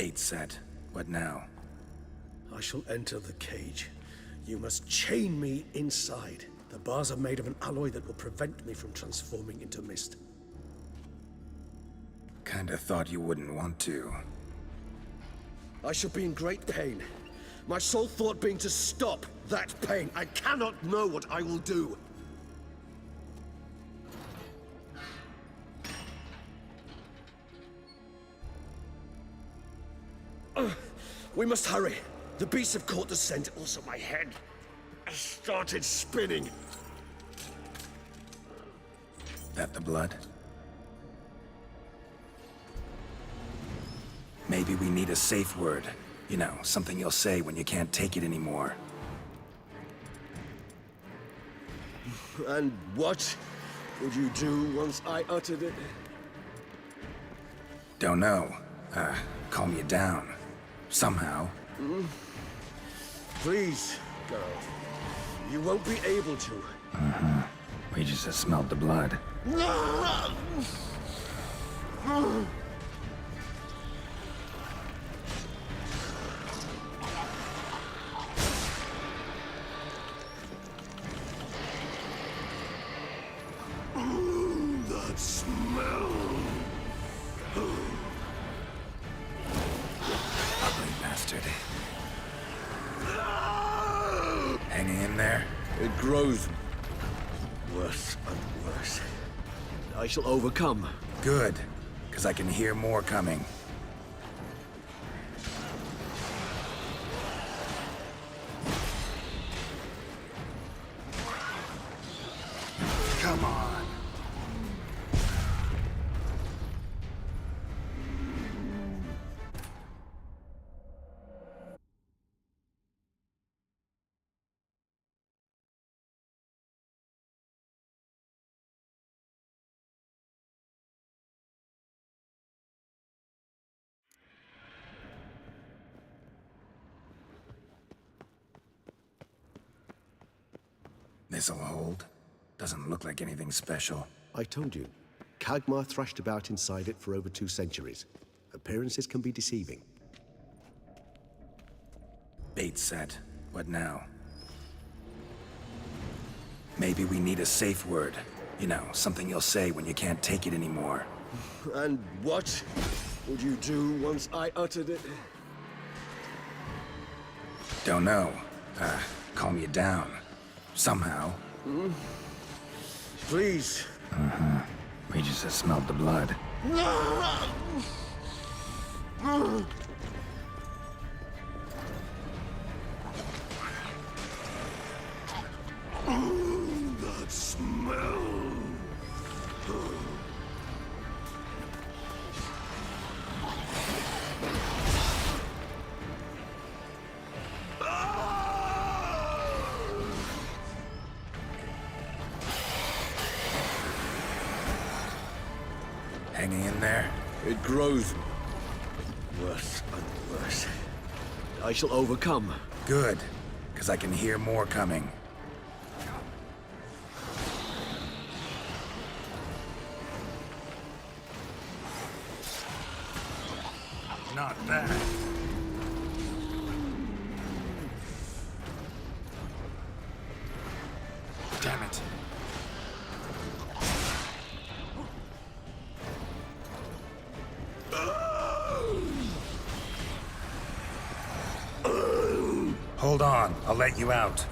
Bait set. What now? I shall enter the cage. You must chain me inside. The bars are made of an alloy that will prevent me from transforming into mist. Kinda thought you wouldn't want to. I shall be in great pain. My sole thought being to stop that pain. I cannot know what I will do. We must hurry. The beasts have caught the scent. Also, my head has started spinning. That the blood? Maybe we need a safe word. You know, something you'll say when you can't take it anymore. And what would you do once I uttered it? Don't know. Calm you down. Somehow. Please, girl. You won't be able to. We just have smelled the blood. That smell. Ugly bastard. Hanging in there? It grows worse and worse. I shall overcome. Good, because I can hear more coming. Come on. This'll hold. Doesn't look like anything special. I told you. Kagmar thrashed about inside it for over 2 centuries. Appearances can be deceiving. Bait set. What now? Maybe we need a safe word. You know, something you'll say when you can't take it anymore. And what would you do once I uttered it? Don't know. Calm you down. Somehow. Please. We just have smelled the blood. That smell. Hanging in there? It grows worse and worse. I shall overcome. Good, because I can hear more coming. Not bad. Damn it. Hold on, I'll let you out.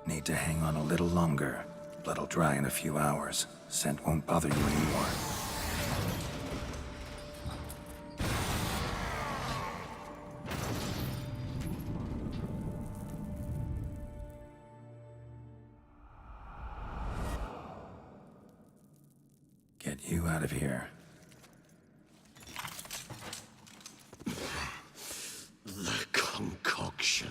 Need to hang on a little longer. Blood'll dry in a few hours. Scent won't bother you anymore. out of here. The concoction.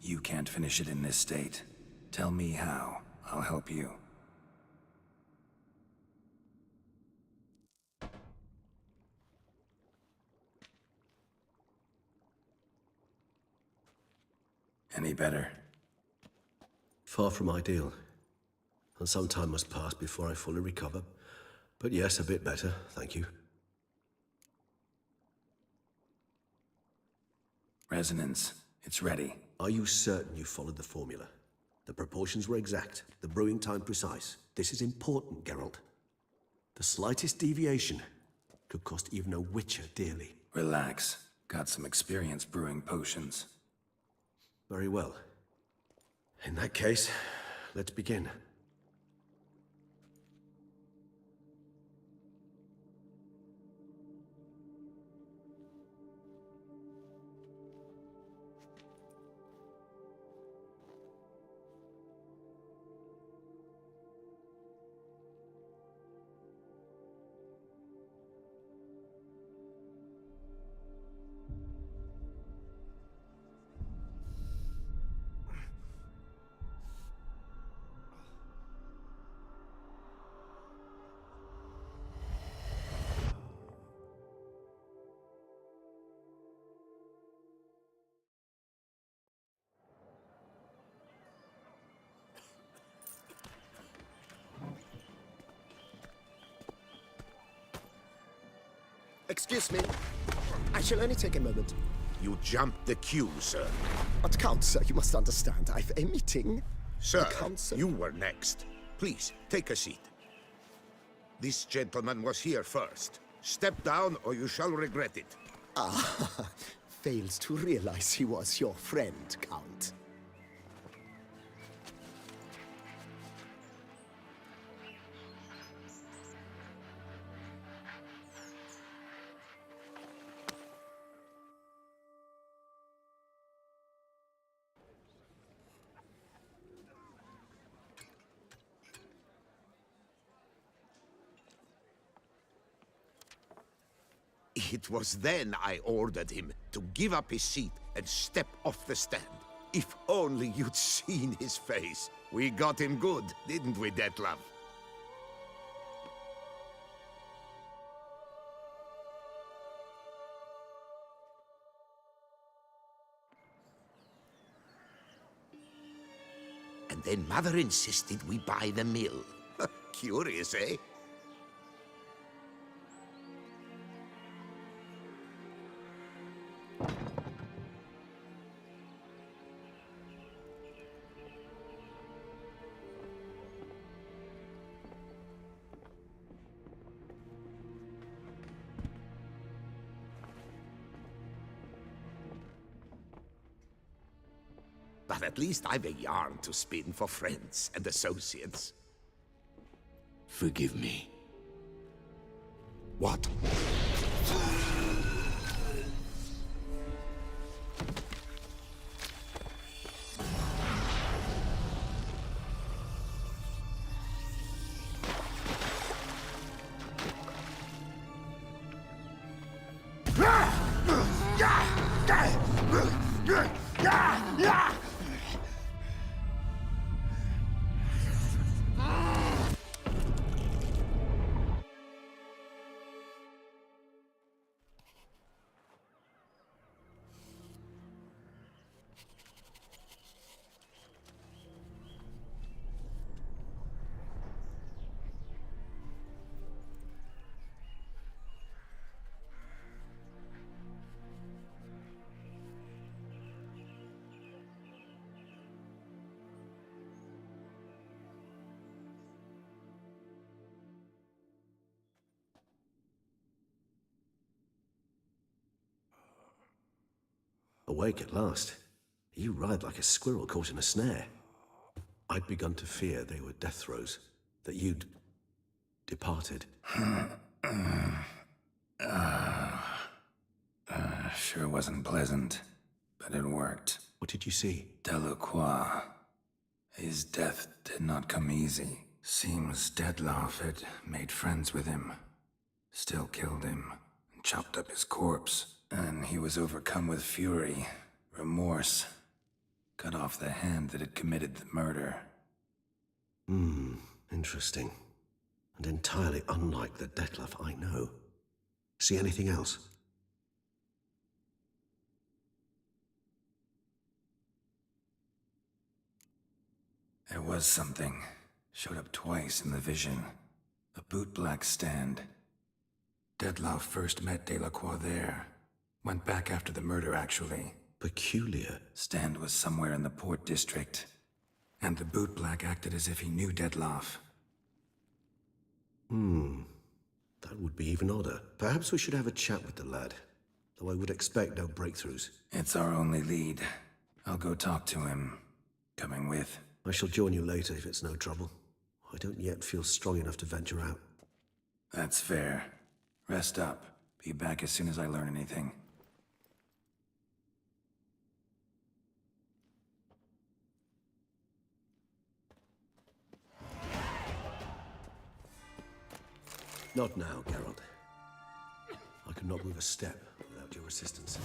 You can't finish it in this state. Tell me how. I'll help you. Any better? Far from ideal. And some time must pass before I fully recover. But yes, a bit better, thank you. Resonance. It's ready. Are you certain you followed the formula? The proportions were exact, the brewing time precise. This is important, Geralt. The slightest deviation could cost even a witcher dearly. Relax. Got some experience brewing potions. Very well. In that case, let's begin. Excuse me. I shall only take a moment. You jumped the queue, sir. But Count, sir, you must understand. I've a meeting. Sir, Council. you were next. Please, take a seat. This gentleman was here first. Step down or you shall regret it. Ah, fails to realize he was your friend, Count. It was then I ordered him to give up his seat and step off the stand. If only you'd seen his face. We got him good, didn't we, Detlef? And then Mother insisted we buy the mill. Curious, eh? But at least I've a yarn to spin for friends and associates. Forgive me. What? Awake at last. You writhed like a squirrel caught in a snare. I'd begun to fear they were death throes, that you'd... departed. Sure wasn't pleasant, but it worked. What did you see? Delacroix. His death did not come easy. Seems Dettlaff had made friends with him. Still killed him, and chopped up his corpse. And he was overcome with fury, remorse. Cut off the hand that had committed the murder. Interesting. And entirely unlike the Dettlaff I know. See anything else? There was something. Showed up twice in the vision. A bootblack stand. Dettlaff first met Delacroix there. Went back after the murder, actually. Peculiar. Stand was somewhere in the Port District. And the bootblack acted as if he knew Dettlaff. That would be even odder. Perhaps we should have a chat with the lad. Though I would expect no breakthroughs. It's our only lead. I'll go talk to him. Coming with? I shall join you later if it's no trouble. I don't yet feel strong enough to venture out. That's fair. Rest up. Be back as soon as I learn anything. Not now, Geralt. I could not move a step without your assistance.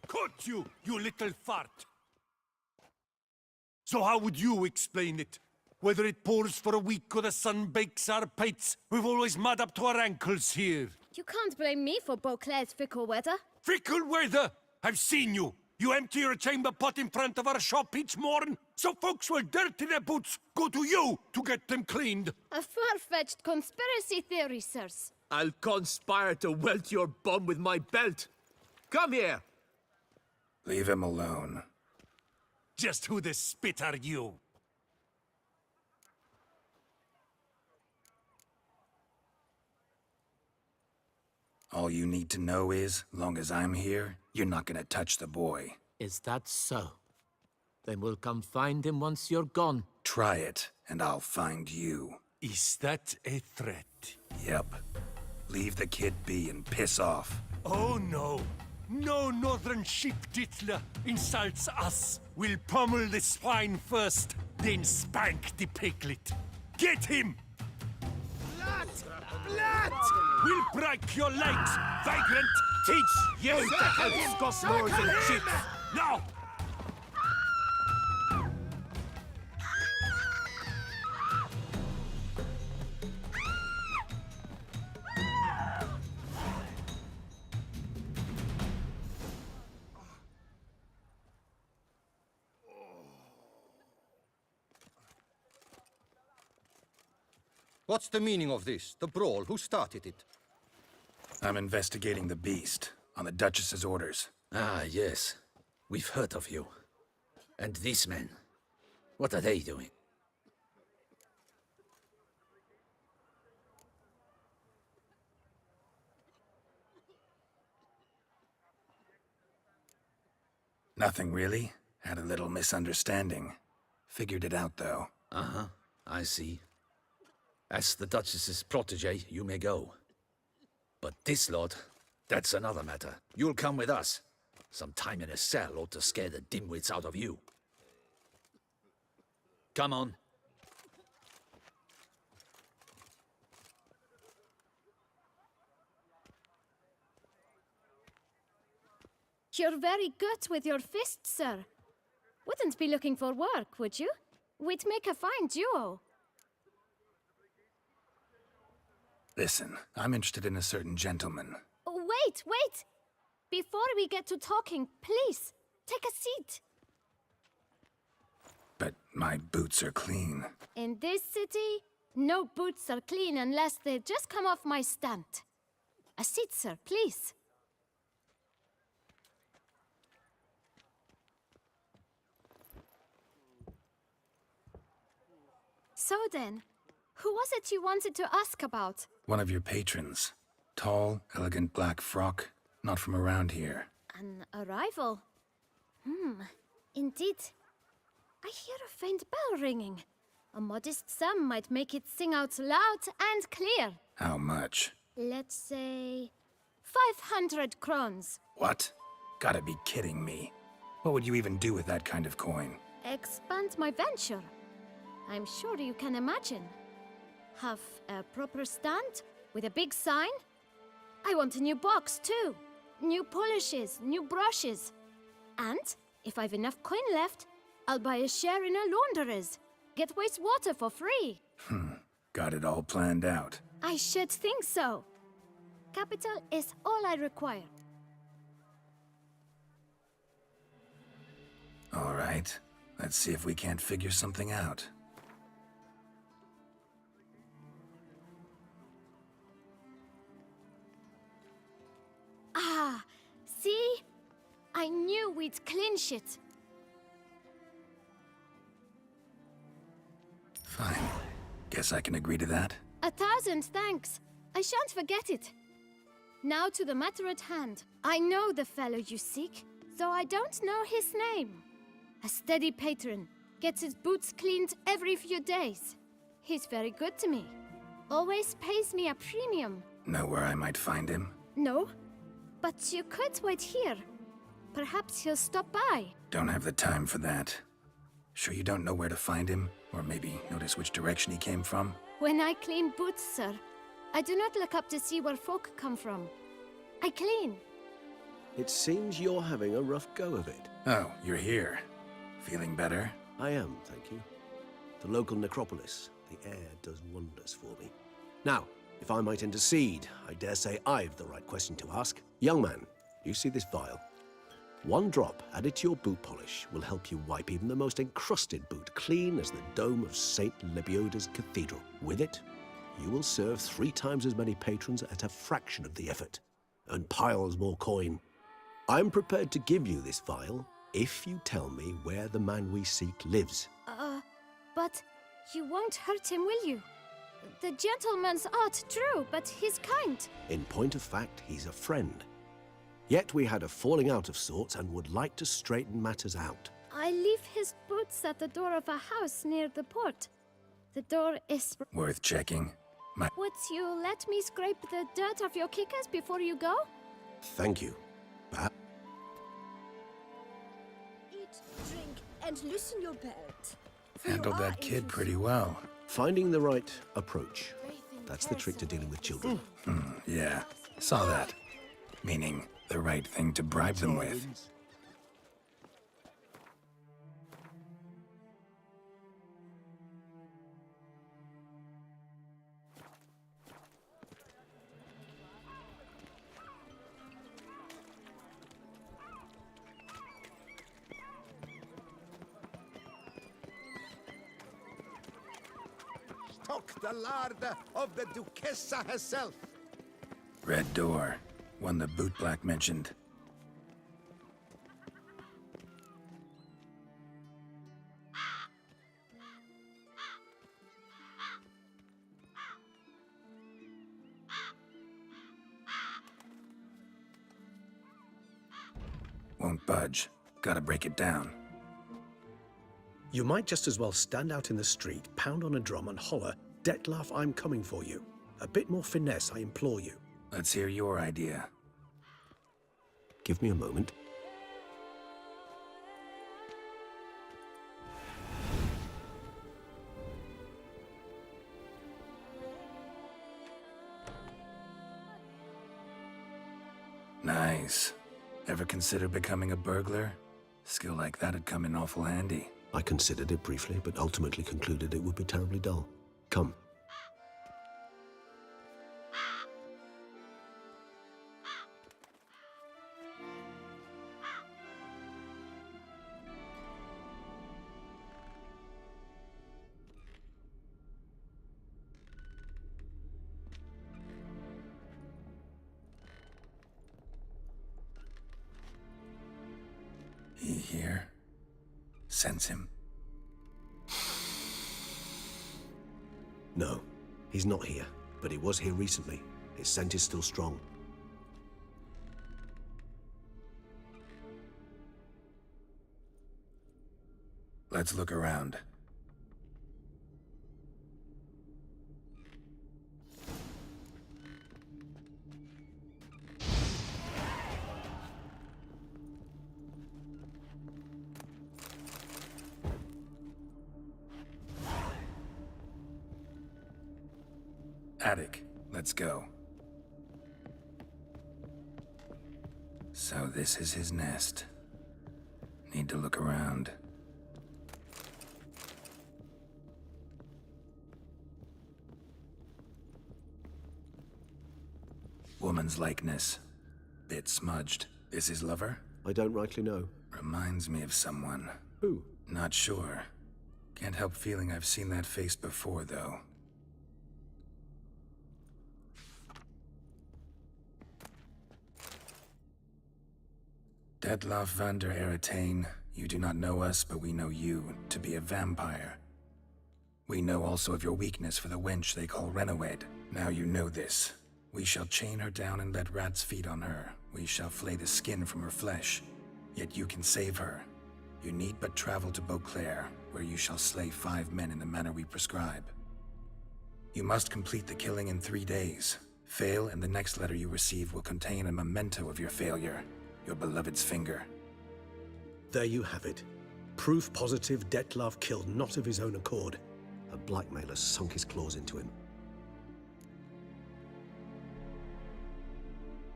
Caught you, you little fart! So how would you explain it? Whether it pours for a week or the sun bakes our pates, we've always mud up to our ankles here. You can't blame me for Beauclair's fickle weather. Fickle weather! I've seen you! You empty your chamber pot in front of our shop each morn, so folks will dirty their boots, go to you to get them cleaned. A far-fetched conspiracy theory, sirs. I'll conspire to welt your bum with my belt. Come here! Leave him alone. Just who the spit are you? All you need to know is, long as I'm here, you're not gonna touch the boy. Is that so? Then we'll come find him once you're gone. Try it, and I'll find you. Is that a threat? Yep. Leave the kid be and piss off. Oh no! No northern sheep dittler insults us. We'll pummel the swine first, then spank the piglet. Get him! Blood! Blood! We'll break your legs, vagrant! Teach you to help scofflaws and chips! Now! What's the meaning of this? The brawl? Who started it? I'm investigating the beast, on the Duchess's orders. Ah, yes. We've heard of you. And these men, what are they doing? Nothing really. Had a little misunderstanding. Figured it out, though. Uh-huh, I see. As the Duchess's protege, you may go. But this lot, that's another matter. You'll come with us. Some time in a cell ought to scare the dimwits out of you. Come on. You're very good with your fists, sir. Wouldn't be looking for work, would you? We'd make a fine duo. Listen, I'm interested in a certain gentleman. Oh, wait! Before we get to talking, please, take a seat. But my boots are clean. In this city, no boots are clean unless they just come off my stand. A seat, sir, please. So then, who was it you wanted to ask about? One of your patrons. Tall, elegant black frock. Not from around here. An arrival? Indeed. I hear a faint bell ringing. A modest sum might make it sing out loud and clear. How much? Let's say 500 crowns. What? Gotta be kidding me. What would you even do with that kind of coin? Expand my venture. I'm sure you can imagine. Have a proper stand with a big sign. I want a new box too. New polishes, new brushes. And if I've enough coin left, I'll buy a share in a launderer's. Get wastewater for free. Got it all planned out. I should think so. Capital is all I require. All right. Let's see if we can't figure something out. Ah, see? I knew we'd clinch it. Fine. Guess I can agree to that. 1,000 thanks. I shan't forget it. Now to the matter at hand. I know the fellow you seek, though I don't know his name. A steady patron, gets his boots cleaned every few days. He's very good to me. Always pays me a premium. Know where I might find him? No? But you could wait here. Perhaps he'll stop by. Don't have the time for that. Sure you don't know where to find him? Or maybe notice which direction he came from? When I clean boots, sir, I do not look up to see where folk come from. I clean. It seems you're having a rough go of it. Oh, you're here. Feeling better? I am, thank you. The local necropolis. The air does wonders for me. Now, if I might intercede, I dare say I've the right question to ask. Young man, you see this vial? One drop added to your boot polish will help you wipe even the most encrusted boot clean as the dome of St. Lebioda's cathedral. With it, you will serve 3 times as many patrons at a fraction of the effort, and piles more coin. I'm prepared to give you this vial if you tell me where the man we seek lives. But you won't hurt him, will you? The gentleman's art, true, but he's kind. In point of fact, he's a friend. Yet we had a falling out of sorts and would like to straighten matters out. I leave his boots at the door of a house near the port. The door is... Worth checking. Would you let me scrape the dirt off your kickers before you go? Thank you. Eat, drink, and loosen your belt. Handled that kid pretty well. Finding the right approach. That's the trick to dealing with children. Yeah, saw that. Meaning, the right thing to bribe them with. Stock the larder of the Duchessa herself. Red door. One the bootblack mentioned. Won't budge. Gotta break it down. You might just as well stand out in the street, pound on a drum and holler, "Detlef, I'm coming for you." A bit more finesse, I implore you. Let's hear your idea. Give me a moment. Nice. Ever consider becoming a burglar? Skill like that'd come in awful handy. I considered it briefly, but ultimately concluded it would be terribly dull. Come. He here? Sense him? No, he's not here, but he was here recently. His scent is still strong. Let's look around. Attic, let's go. So this is his nest. Need to look around. Woman's likeness. Bit smudged. Is his lover? I don't rightly know. Reminds me of someone. Who? Not sure. Can't help feeling I've seen that face before, though. Detloff van der Eretain, you do not know us, but we know you to be a vampire. We know also of your weakness for the wench they call Renawed. Now you know this. We shall chain her down and let rats feed on her. We shall flay the skin from her flesh. Yet you can save her. You need but travel to Beauclair, where you shall slay 5 men in the manner we prescribe. You must complete the killing in 3 days. Fail, and the next letter you receive will contain a memento of your failure. Your beloved's finger. There you have it. Proof positive Detlav killed not of his own accord. A blackmailer sunk his claws into him.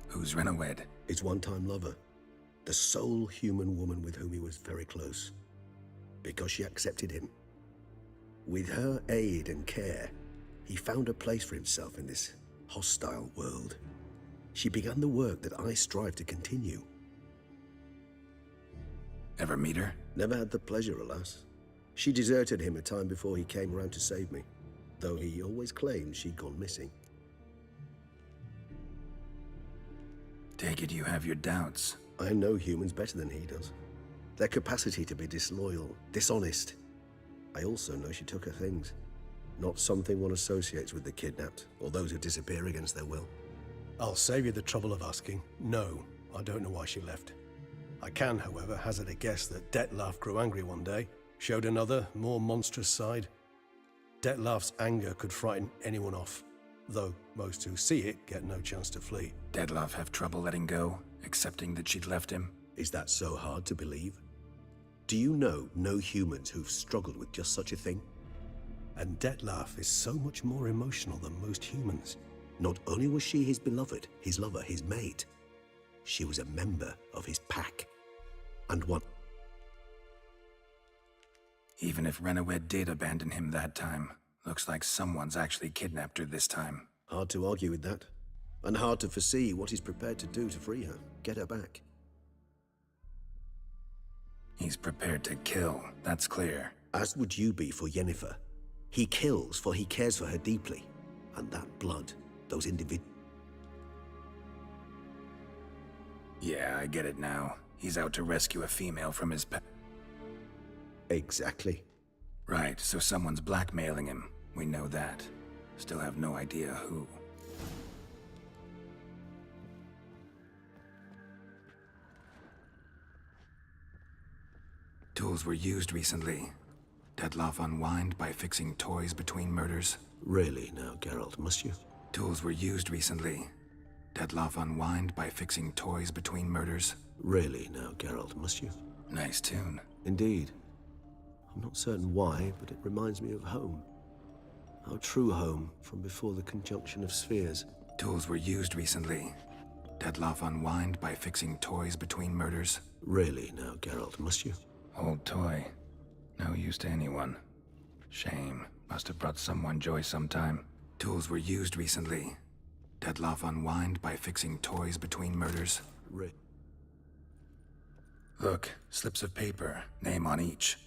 Who's Renawed? His one-time lover. The sole human woman with whom he was very close. Because she accepted him. With her aid and care, he found a place for himself in this hostile world. She began the work that I strive to continue. Ever meet her? Never had the pleasure, alas. She deserted him a time before he came around to save me, though he always claimed she'd gone missing. Take it you have your doubts. I know humans better than he does. Their capacity to be disloyal, dishonest. I also know she took her things. Not something one associates with the kidnapped, or those who disappear against their will. I'll save you the trouble of asking. No, I don't know why she left. I can, however, hazard a guess that Detlav grew angry one day, showed another, more monstrous side. Detlav's anger could frighten anyone off, though most who see it get no chance to flee. Detlav have trouble letting go, accepting that she'd left him? Is that so hard to believe? Do you know no humans who've struggled with just such a thing? And Detlav is so much more emotional than most humans. Not only was she his beloved, his lover, his mate, she was a member of his pack. And one. Even if Renawed did abandon him that time, looks like someone's actually kidnapped her this time. Hard to argue with that. And hard to foresee what he's prepared to do to free her, get her back. He's prepared to kill, that's clear. As would you be for Yennefer. He kills for he cares for her deeply. And that blood, those individuals. Yeah, I get it now. He's out to rescue a female from his pet. Exactly. Right, so someone's blackmailing him. We know that. Still have no idea who. Tools were used recently. Detlav unwind by fixing toys between murders. Really now, Geralt, must you? Tools were used recently. Detlav unwind by fixing toys between murders. Really now, Geralt, must you? Nice tune. Indeed. I'm not certain why, but it reminds me of home. Our true home from before the conjunction of spheres. Tools were used recently. Dettlaff unwind by fixing toys between murders. Really now, Geralt, must you? Old toy. No use to anyone. Shame. Must have brought someone joy sometime. Tools were used recently. Dettlaff unwind by fixing toys between murders. Look, slips of paper, name on each.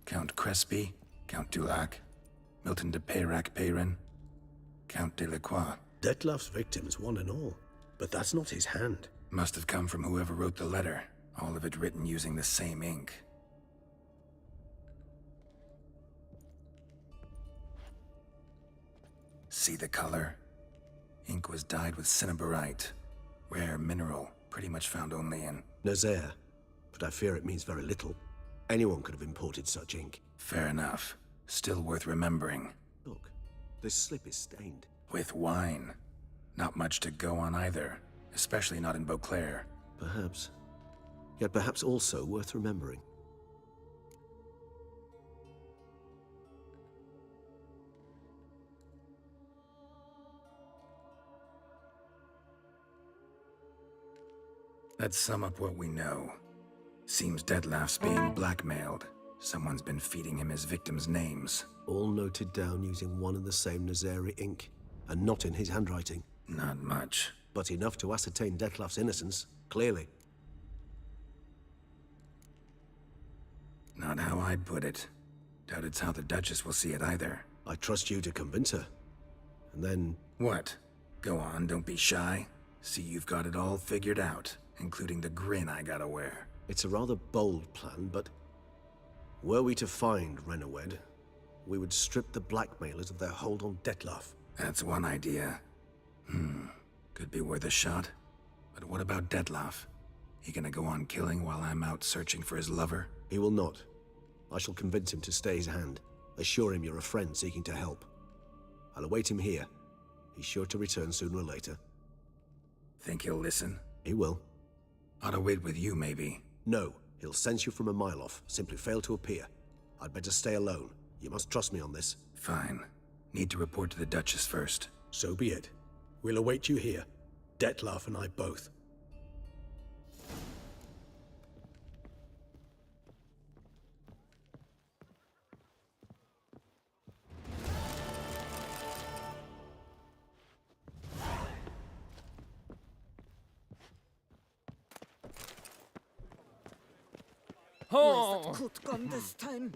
Count Crespi, Count Dulac, Milton de Peyrac-Peyrin, Count Delacroix. Dettlaff's victims, one and all. But that's not his hand. Must have come from whoever wrote the letter. All of it written using the same ink. See the color? Ink was dyed with cinnabarite. Rare mineral, pretty much found only in... Nazaire. But I fear it means very little. Anyone could have imported such ink. Fair enough. Still worth remembering. Look, this slip is stained. With wine. Not much to go on either. Especially not in Beauclair. Perhaps. Yet perhaps also worth remembering. Let's sum up what we know. Seems Dettlaff's being blackmailed. Someone's been feeding him his victims' names. All noted down using one and the same Nazari ink, and not in his handwriting. Not much. But enough to ascertain Dettlaff's innocence, clearly. Not how I'd put it. Doubt it's how the Duchess will see it either. I trust you to convince her. And then... What? Go on, don't be shy. See you've got it all figured out, including the grin I gotta wear. It's a rather bold plan, but... Were we to find Renawed, we would strip the blackmailers of their hold on Dettlaff. That's one idea. Could be worth a shot. But what about Dettlaff? He gonna go on killing while I'm out searching for his lover? He will not. I shall convince him to stay his hand. Assure him you're a friend seeking to help. I'll await him here. He's sure to return sooner or later. Think he'll listen? He will. Ought to wait with you, maybe. No. He'll sense you from a mile off. Simply fail to appear. I'd better stay alone. You must trust me on this. Fine. Need to report to the Duchess first. So be it. We'll await you here. Dettlaff and I both. Where's that coot gone this time?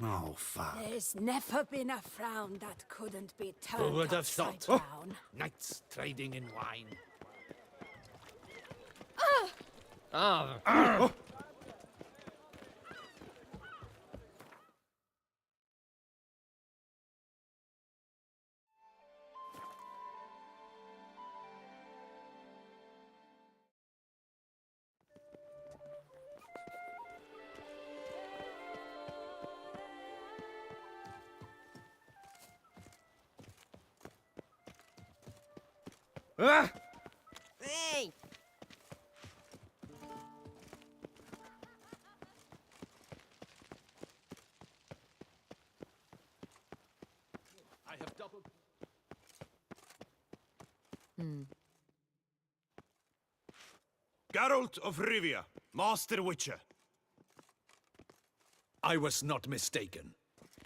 Oh, fuck. There's never been a frown that couldn't be turned Who would have upside thought? down. Knights trading in wine. Hey! I have doubled. Geralt of Rivia, Master Witcher. I was not mistaken.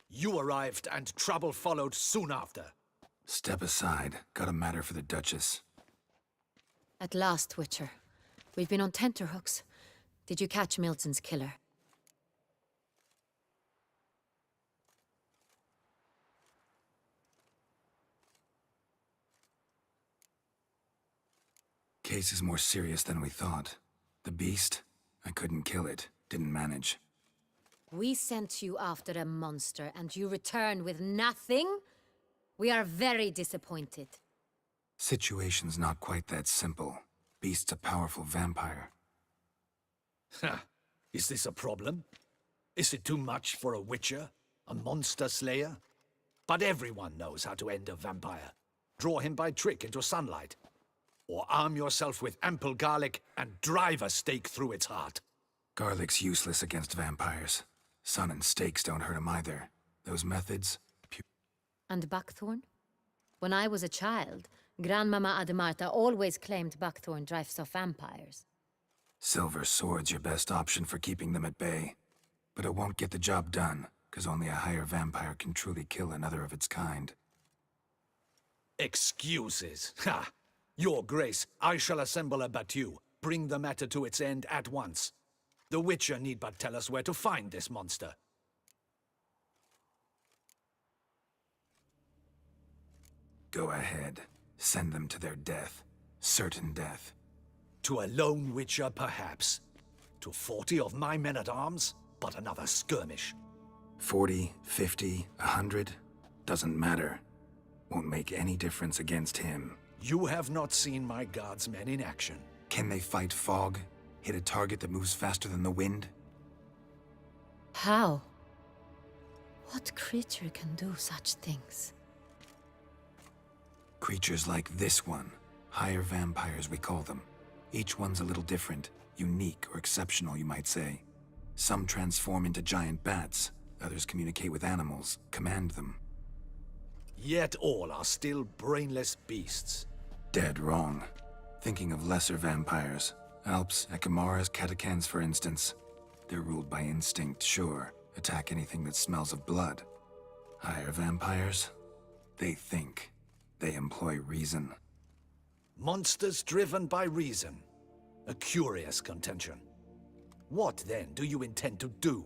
You arrived and trouble followed soon after. Step aside. Got a matter for the Duchess. At last, Witcher. We've been on tenterhooks. Did you catch Milton's killer? Case is more serious than we thought. The beast? I couldn't kill it. Didn't manage. We sent you after a monster, and you return with nothing? We are very disappointed. Situation's not quite that simple. Beast's a powerful vampire. Ha! Is this a problem? Is it too much for a witcher? A monster slayer? But everyone knows how to end a vampire. Draw him by trick into sunlight. Or arm yourself with ample garlic and drive a stake through its heart. Garlic's useless against vampires. Sun and stakes don't hurt him either. Those methods... And buckthorn? When I was a child, Grandmama Ademarta always claimed buckthorn drives off vampires. Silver sword's your best option for keeping them at bay. But it won't get the job done, because only a higher vampire can truly kill another of its kind. Excuses. Ha! Your Grace, I shall assemble a battue. Bring the matter to its end at once. The Witcher need but tell us where to find this monster. Go ahead. Send them to their death. Certain death. To a lone Witcher, perhaps. To 40 of my men-at-arms, but another skirmish. 40, 50, 100? Doesn't matter. Won't make any difference against him. You have not seen my guardsmen in action. Can they fight fog? Hit a target that moves faster than the wind? How? What creature can do such things? Creatures like this one. Higher vampires, we call them. Each one's a little different. Unique or exceptional, you might say. Some transform into giant bats. Others communicate with animals, command them. Yet all are still brainless beasts. Dead wrong. Thinking of lesser vampires. Alps, Ekamaras, Catechans, for instance. They're ruled by instinct, sure. Attack anything that smells of blood. Higher vampires? They think. They employ reason. Monsters driven by reason. A curious contention. What, then, do you intend to do?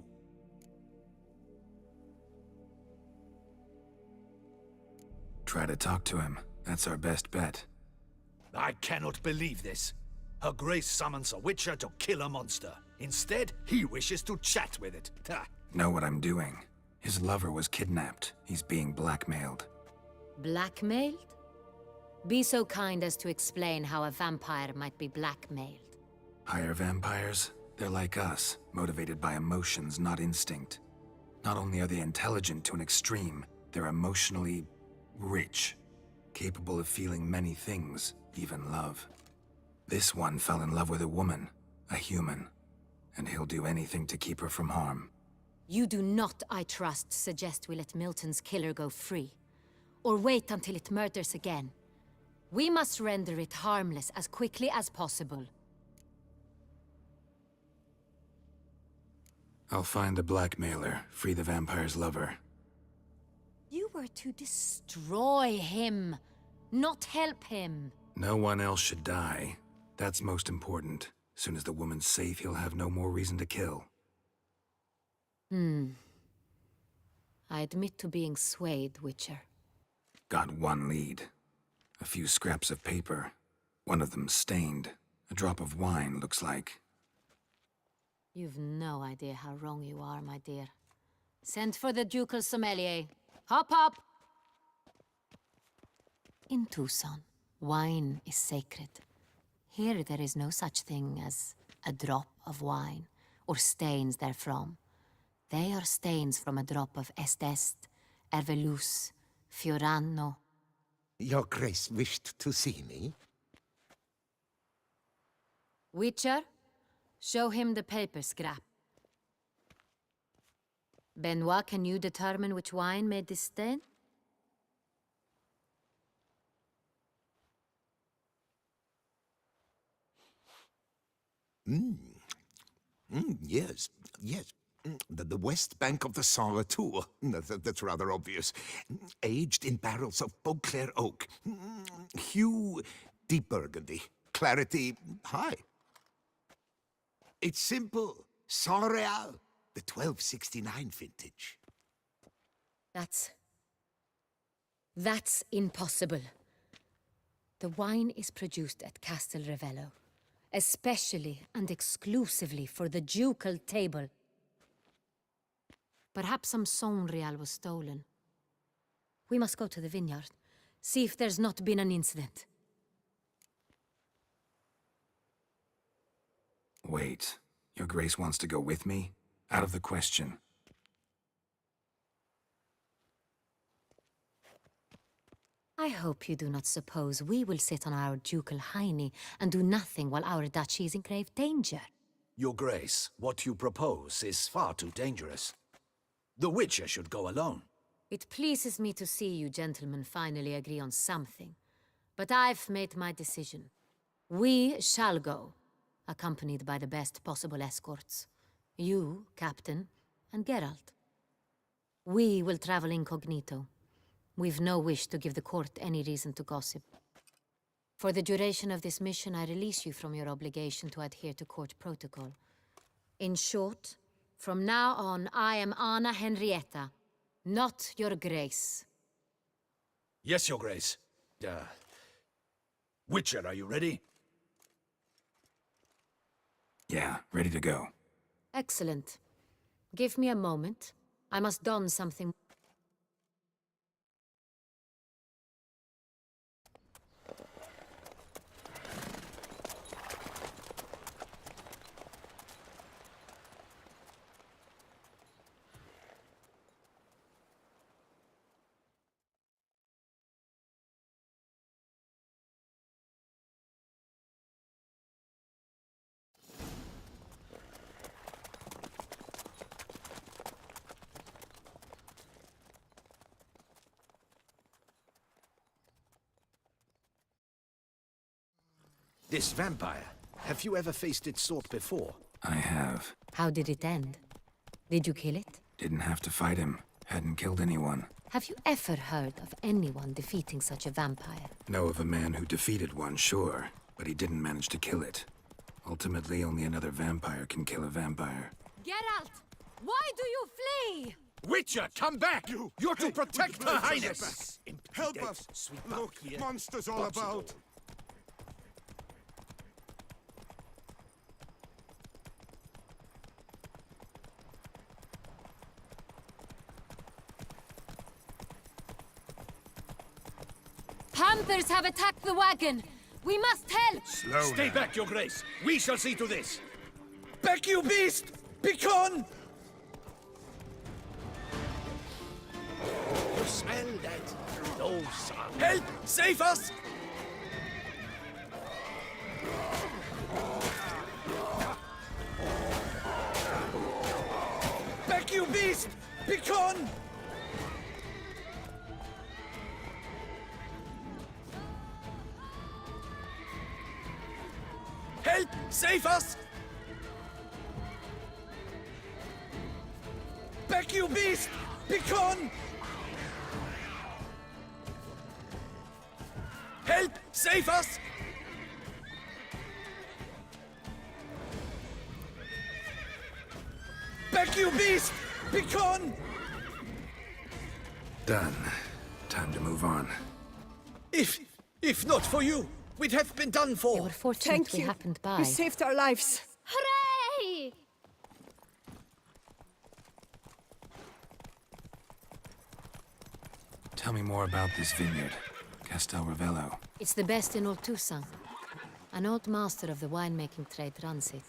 Try to talk to him. That's our best bet. I cannot believe this. Her Grace summons a Witcher to kill a monster. Instead, he wishes to chat with it. Ha. Know what I'm doing. His lover was kidnapped. He's being blackmailed. Blackmailed? Be so kind as to explain how a vampire might be blackmailed. Higher vampires? They're like us, motivated by emotions, not instinct. Not only are they intelligent to an extreme, they're emotionally rich, capable of feeling many things, even love. This one fell in love with a woman, a human, and he'll do anything to keep her from harm. You do not, I trust, suggest we let Milton's killer go free. Or wait until it murders again. We must render it harmless as quickly as possible. I'll find the blackmailer, free the vampire's lover. You were to destroy him, not help him. No one else should die. That's most important. Soon as the woman's safe, he'll have no more reason to kill. I admit to being swayed, Witcher. Got one lead. A few scraps of paper. One of them stained. A drop of wine, looks like. You've no idea how wrong you are, my dear. Send for the ducal sommelier. Hop, hop! In Tucson, wine is sacred. Here there is no such thing as a drop of wine, or stains therefrom. They are stains from a drop of Estest, Ervelus, Fiorano. Your Grace wished to see me? Witcher, show him the paper scrap. Benoit, can you determine which wine made this stain? Yes, yes. The west bank of the Saar too. That's rather obvious. Aged in barrels of Beauclair oak. Hue, deep burgundy. Clarity, high. It's simple. Saint-Réal, the 1269 vintage. That's impossible. The wine is produced at Castel Ravello, especially and exclusively for the ducal table. Perhaps some Saint-Réal was stolen. We must go to the vineyard, see if there's not been an incident. Wait. Your Grace wants to go with me? Out of the question. I hope you do not suppose we will sit on our ducal hiney and do nothing while our duchy is in grave danger. Your Grace, what you propose is far too dangerous. The Witcher should go alone. It pleases me to see you gentlemen finally agree on something. But I've made my decision. We shall go, accompanied by the best possible escorts. You, Captain, and Geralt. We will travel incognito. We've no wish to give the court any reason to gossip. For the duration of this mission, I release you from your obligation to adhere to court protocol. In short, from now on, I am Anna Henrietta, not your Grace. Yes, Your Grace. Witcher, are you ready? Yeah, ready to go. Excellent. Give me a moment. I must don something. This vampire, have you ever faced its sort before? I have. How did it end? Did you kill it? Didn't have to fight him. Hadn't killed anyone. Have you ever heard of anyone defeating such a vampire? Know of a man who defeated one, sure, but he didn't manage to kill it. Ultimately, only another vampire can kill a vampire. Geralt! Why do you flee? Witcher, come back! You're to protect Her Highness! Help us! Look, monsters all about! Panthers have attacked the wagon! We must help! Stay back, Your Grace! We shall see to this! Back, you beast! Begone! You smell that? No, son. Help! Save us! Back, you beast! Begone! Help! Save us! Back, you beast! Begone! Help! Save us! Back, you beast! Begone! Done. Time to move on. If not for you, we'd have been done for. They were fortunate we happened by. You saved our lives. Hooray! Tell me more about this vineyard, Castel Ravello. It's the best in all Toussaint. An old master of the winemaking trade runs it.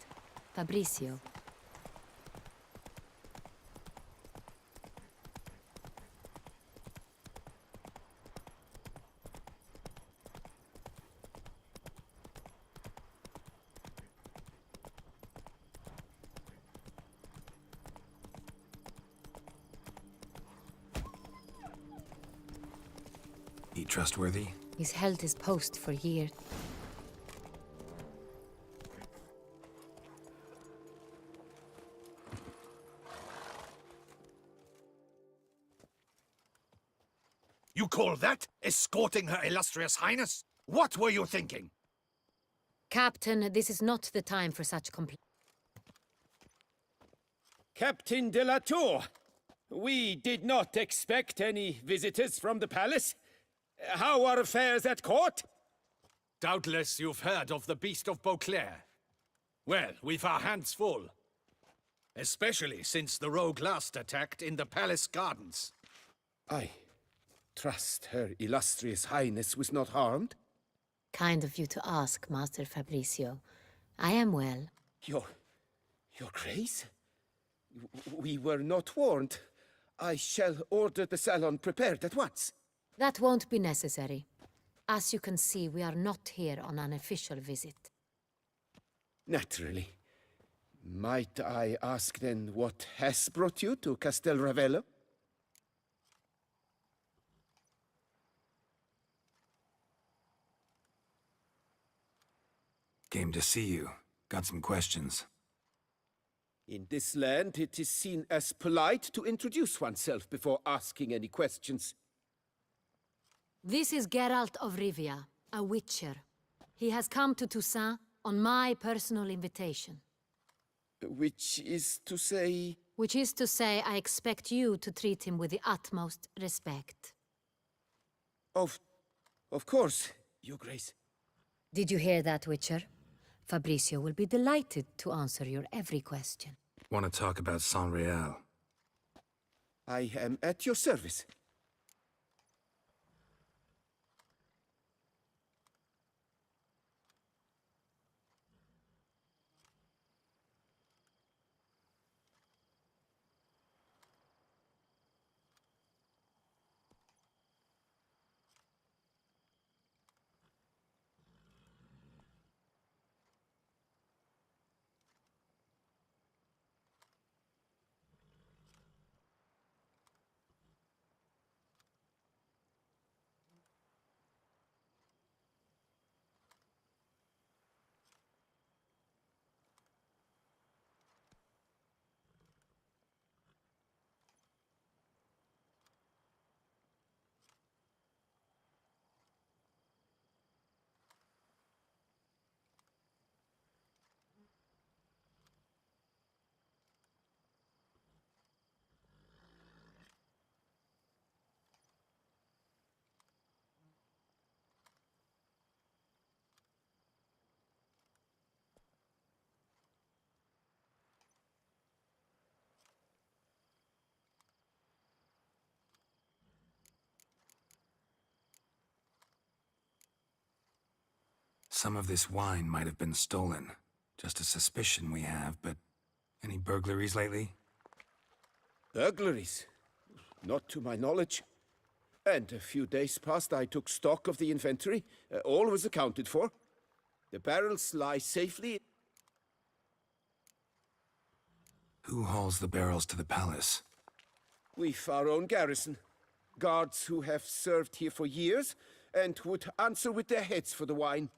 Fabrizio. He trustworthy? He's held his post for years. You call that escorting Her Illustrious Highness? What were you thinking? Captain, this is not the time for such complaints. Captain de la Tour, we did not expect any visitors from the palace. How are affairs at court? Doubtless you've heard of the Beast of Beauclair. Well, we've our hands full. Especially since the rogue last attacked in the palace gardens. I trust Her Illustrious Highness was not harmed? Kind of you to ask, Master Fabrizio. I am well. Your Grace? We were not warned. I shall order the salon prepared at once. That won't be necessary. As you can see, we are not here on an official visit. Naturally. Might I ask then what has brought you to Castel Ravello? Came to see you. Got some questions. In this land, it is seen as polite to introduce oneself before asking any questions. This is Geralt of Rivia, a witcher. He has come to Toussaint on my personal invitation. Which is to say... Which is to say, I expect you to treat him with the utmost respect. Of course, Your Grace. Did you hear that, Witcher? Fabricio will be delighted to answer your every question. Want to talk about Saint-Réal? I am at your service. Some of this wine might have been stolen. Just a suspicion we have, but any burglaries lately? Burglaries? Not to my knowledge. And a few days past I took stock of the inventory. All was accounted for. The barrels lie safely. Who hauls the barrels to the palace? We've our own garrison. Guards who have served here for years and would answer with their heads for the wine.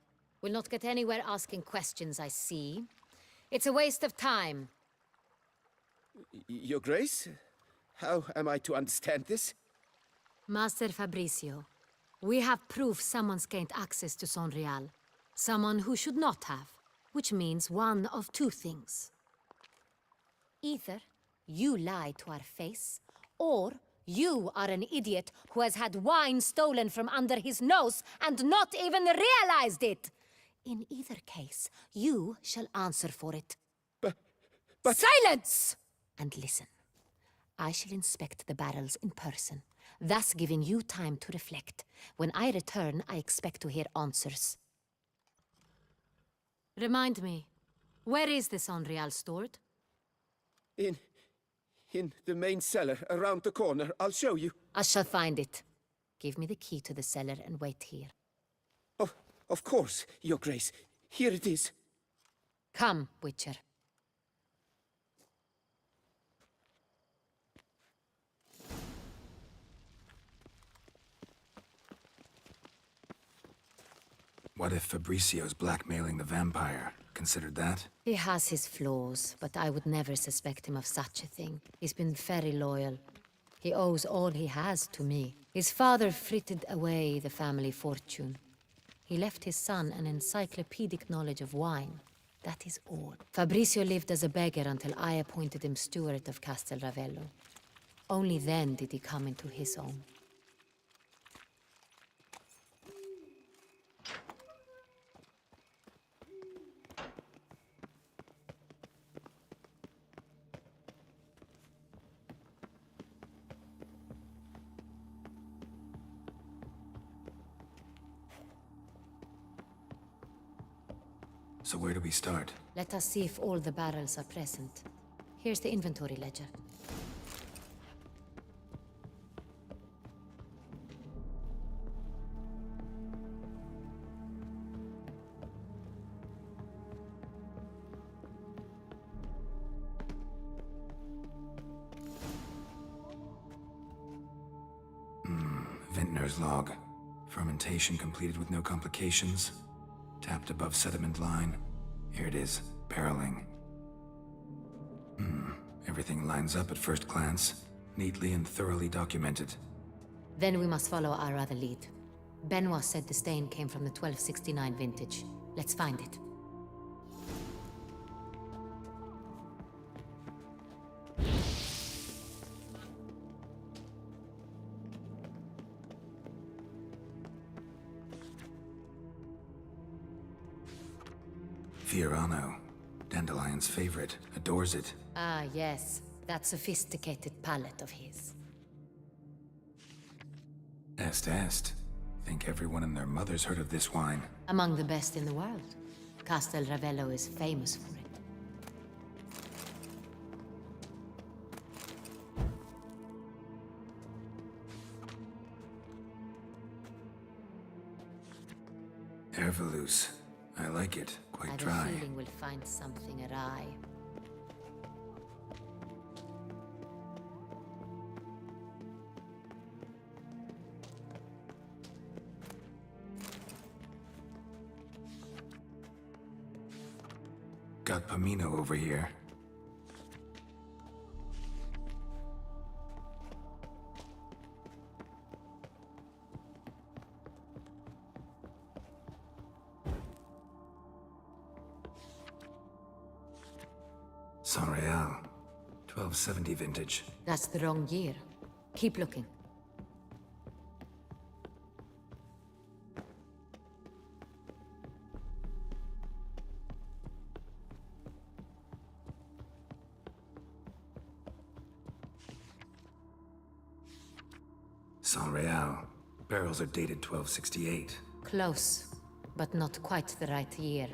We'll not get anywhere asking questions, I see. It's a waste of time. Your Grace? How am I to understand this? Master Fabricio, we have proof someone's gained access to Saint-Réal. Someone who should not have. Which means one of two things. Either you lie to our face, or you are an idiot who has had wine stolen from under his nose and not even realized it. In either case, you shall answer for it. But... Silence! And listen. I shall inspect the barrels in person, thus giving you time to reflect. When I return, I expect to hear answers. Remind me, where is the Saint-Réal stored? In the main cellar, around the corner. I'll show you. I shall find it. Give me the key to the cellar and wait here. Of course, Your Grace. Here it is. Come, Witcher. What if Fabricio's blackmailing the vampire? Considered that? He has his flaws, but I would never suspect him of such a thing. He's been very loyal. He owes all he has to me. His father frittered away the family fortune. He left his son an encyclopedic knowledge of wine. That is all. Fabricio lived as a beggar until I appointed him steward of Castel Ravello. Only then did he come into his own. So where do we start? Let us see if all the barrels are present. Here's the inventory ledger. Vintner's log. Fermentation completed with no complications. Tapped above sediment line. Here it is, barreling. Everything lines up at first glance. Neatly and thoroughly documented. Then we must follow our other lead. Benoit said the stain came from the 1269 vintage. Let's find it. Fiorano. Dandelion's favorite. Adores it. Ah, yes. That sophisticated palate of his. Est. Think everyone and their mother's heard of this wine. Among the best in the world. Castel Ravello is famous for it. Hervelous. I like it. Quite I dry. have a feeling we'll find something awry. Got Pomino over here. San Real. 1270 vintage. That's the wrong year. Keep looking. San Real. Barrels are dated 1268. Close, but not quite the right year.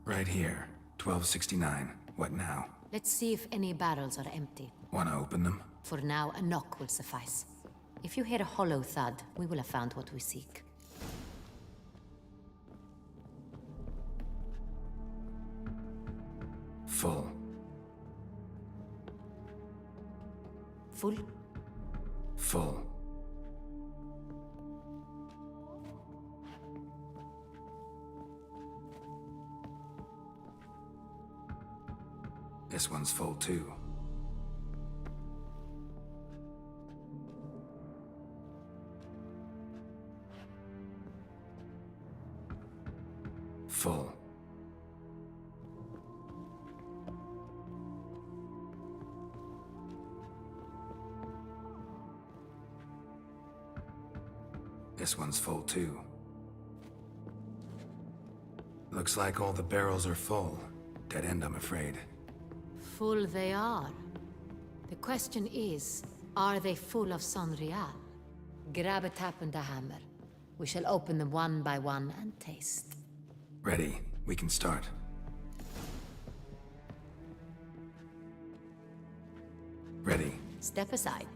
Right here. 1269. What now? Let's see if any barrels are empty. Wanna open them? For now, a knock will suffice. If you hear a hollow thud, we will have found what we seek. Full. Full? Full. This one's full too. Full. This one's full too. Looks like all the barrels are full. Dead end, I'm afraid. Full they are. The question is, are they full of San Real? Grab a tap and a hammer. We shall open them one by one and taste. Ready. We can start. Ready. Step aside.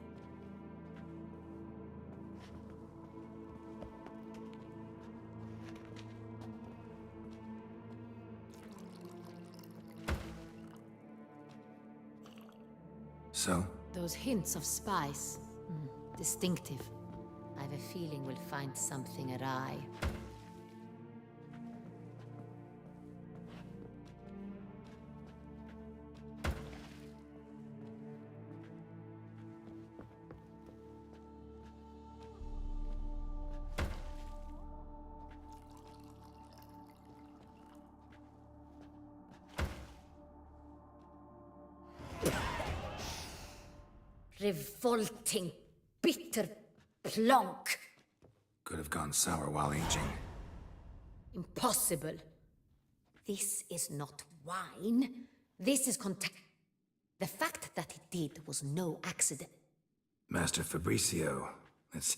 So? Those hints of spice. Distinctive. I have a feeling we'll find something awry. Revolting, bitter plonk. Could have gone sour while aging. Impossible. This is not wine. This is The fact that it did was no accident. Master Fabricio. Let's...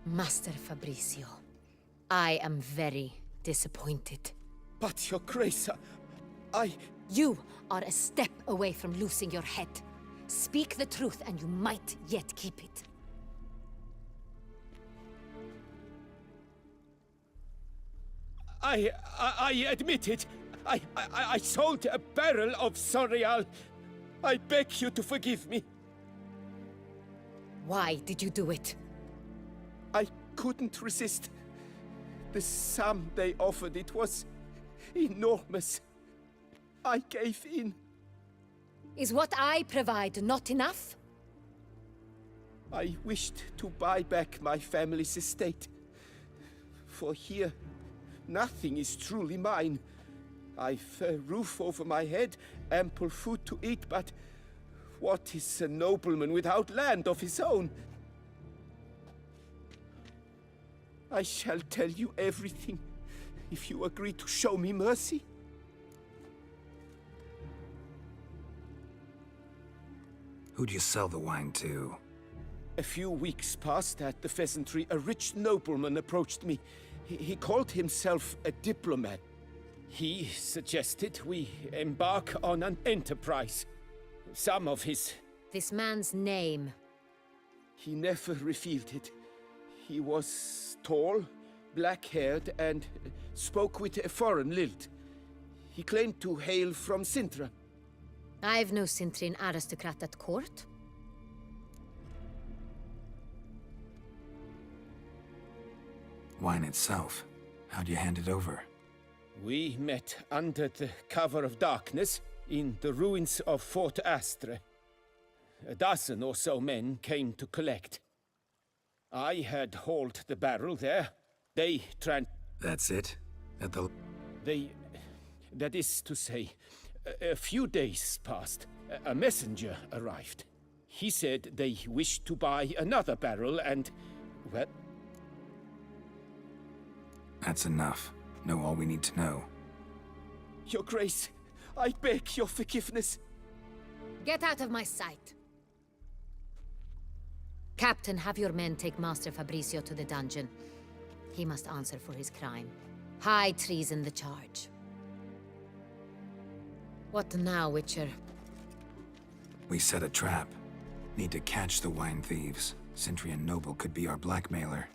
Master Fabrizio, I am very disappointed. But, Your Grace, You are a step away from losing your head. Speak the truth and you might yet keep it. I admit it. I sold a barrel of Sorial. I beg you to forgive me. Why did you do it? I couldn't resist. The sum they offered, it was enormous. I gave in. Is what I provide not enough? I wished to buy back my family's estate. For here, nothing is truly mine. I've a roof over my head, ample food to eat, but what is a nobleman without land of his own? I shall tell you everything, if you agree to show me mercy. Who'd you sell the wine to? A few weeks past at the pheasantry, a rich nobleman approached me. He called himself a diplomat. He suggested we embark on an enterprise. Some of his... This man's name. He never revealed it. He was tall, black-haired, and spoke with a foreign lilt. He claimed to hail from Sintra. I've no Sintrian aristocrat at court. Wine itself. How'd you hand it over? We met under the cover of darkness in the ruins of Fort Astre. A dozen or so men came to collect. I had hauled the barrel there. They That's it? At the... That is to say, a few days passed. A messenger arrived. He said they wished to buy another barrel and, well... That's enough. Know all we need to know. Your Grace, I beg your forgiveness. Get out of my sight. Captain, have your men take Master Fabrizio to the dungeon. He must answer for his crime. High treason the charge. What now, Witcher? We set a trap. Need to catch the wine thieves. Sintrian noble could be our blackmailer.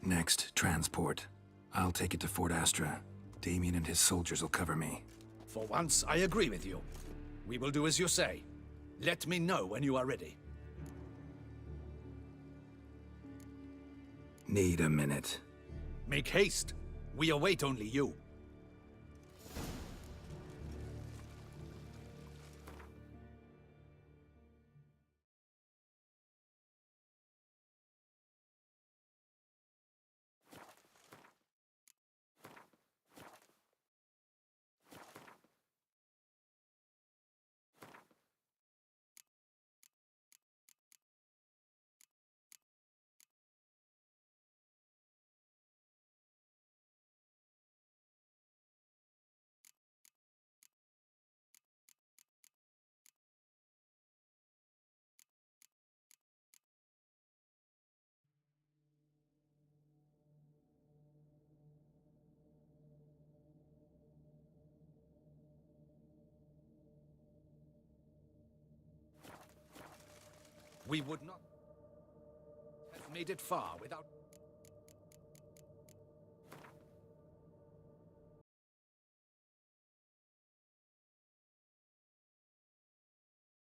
Next, transport. I'll take it to Fort Astra. Damien and his soldiers will cover me. For once, I agree with you. We will do as you say. Let me know when you are ready. Need a minute. Make haste. We await only you. We would not have made it far without...